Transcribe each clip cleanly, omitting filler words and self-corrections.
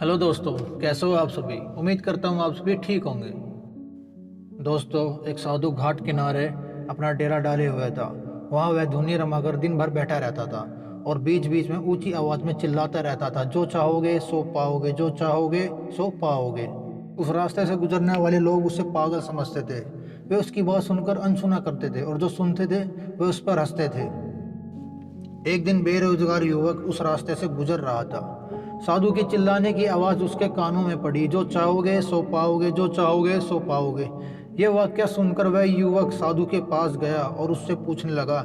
Hello दोस्तों, कैसे हो आप सभी। उम्मीद करता हूँ आप सभी ठीक होंगे। दोस्तों, एक साधु घाट किनारे अपना डेरा डाले हुए था। वहाँ वह धुनी रमाकर दिन भर बैठा रहता था और बीच बीच में ऊंची आवाज में चिल्लाता रहता था, जो चाहोगे सो पाओगे, जो चाहोगे सो पाओगे। उस रास्ते से गुजरने वाले लोग उसे पागल समझते थे। वे उसकी बात सुनकर अनसुना करते थे और जो सुनते थे वे उस पर हंसते थे। एक दिन बेरोजगार युवक उस रास्ते से गुजर रहा था। साधु के चिल्लाने की आवाज उसके कानों में पड़ी, जो चाहोगे सो पाओगे, जो चाहोगे सो पाओगे। यह वाक्य सुनकर वह युवक साधु के पास गया और उससे पूछने लगा,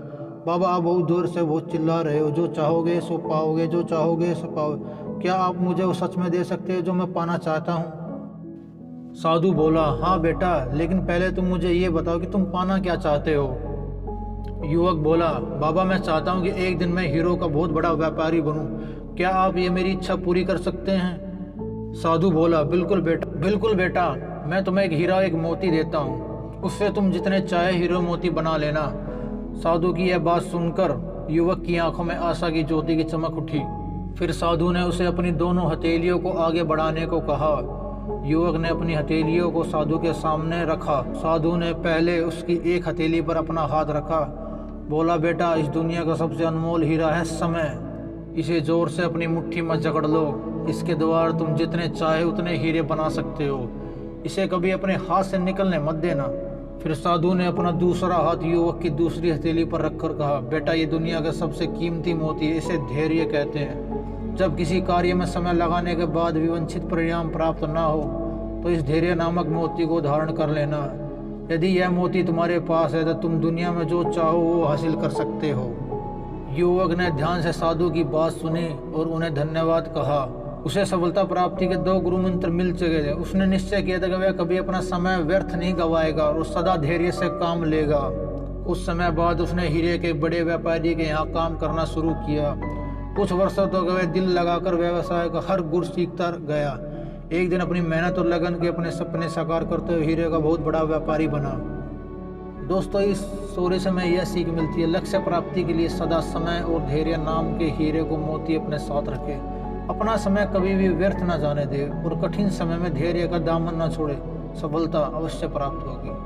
बाबा आप बहुत दूर से बहुत चिल्ला रहे हो, जो चाहोगे सो पाओगे, जो चाहोगे सो पाओगे। क्या आप मुझे वो सच में दे सकते हो जो मैं पाना चाहता हूँ। साधु बोला, हाँ बेटा, लेकिन पहले तुम मुझे ये बताओ कि तुम पाना क्या चाहते हो। युवक बोला, बाबा मैं चाहता हूँ कि एक दिन मैं हीरो का बहुत बड़ा व्यापारी बनूं। क्या आप ये मेरी इच्छा पूरी कर सकते हैं। साधु बोला, बिल्कुल बेटा, बिल्कुल बेटा, मैं तुम्हें एक हीरा एक मोती देता हूँ, उससे तुम जितने चाहे हीरो मोती बना लेना। साधु की यह बात सुनकर युवक की आंखों में आशा की ज्योति की चमक उठी। फिर साधु ने उसे अपनी दोनों हथेलियों को आगे बढ़ाने को कहा। युवक ने अपनी हथेलियों को साधु के सामने रखा। साधु ने पहले उसकी एक हथेली पर अपना हाथ रखा। बोला, बेटा, इस दुनिया का सबसे अनमोल हीरा है समय। इसे जोर से अपनी मुट्ठी में जकड़ लो। इसके द्वारा तुम जितने चाहे उतने हीरे बना सकते हो। इसे कभी अपने हाथ से निकलने मत देना। फिर साधु ने अपना दूसरा हाथ युवक की दूसरी हथेली पर रखकर कहा, बेटा, ये दुनिया का सबसे कीमती मोती है, इसे धैर्य कहते हैं। जब किसी कार्य में समय लगाने के बाद भी वांछित परिणाम प्राप्त ना हो तो इस धैर्य नामक मोती को धारण कर लेना। यदि यह मोती तुम्हारे पास है तो तुम दुनिया में जो चाहो वो हासिल कर सकते हो। युवक ने ध्यान से साधु की बात सुनी और उन्हें धन्यवाद कहा। उसे सफलता प्राप्ति के 2 गुरु मंत्र मिल चुके थे। उसने निश्चय किया था कि वह कभी अपना समय व्यर्थ नहीं गवाएगा और सदा धैर्य से काम लेगा। कुछ समय बाद उसने हीरे के बड़े व्यापारी के यहाँ काम करना शुरू किया। कुछ वर्षों तक वह दिल लगाकर व्यवसाय का हर गुर सीखता गया। एक दिन अपनी मेहनत और लगन के अपने सपने साकार करते हुए हीरे का बहुत बड़ा व्यापारी बना। दोस्तों, इस स्टोरी से हमें यह सीख मिलती है, लक्ष्य प्राप्ति के लिए सदा समय और धैर्य नाम के हीरे को मोती अपने साथ रखे। अपना समय कभी भी व्यर्थ न जाने दे और कठिन समय में धैर्य का दामन न छोड़े। सफलता अवश्य प्राप्त होगी।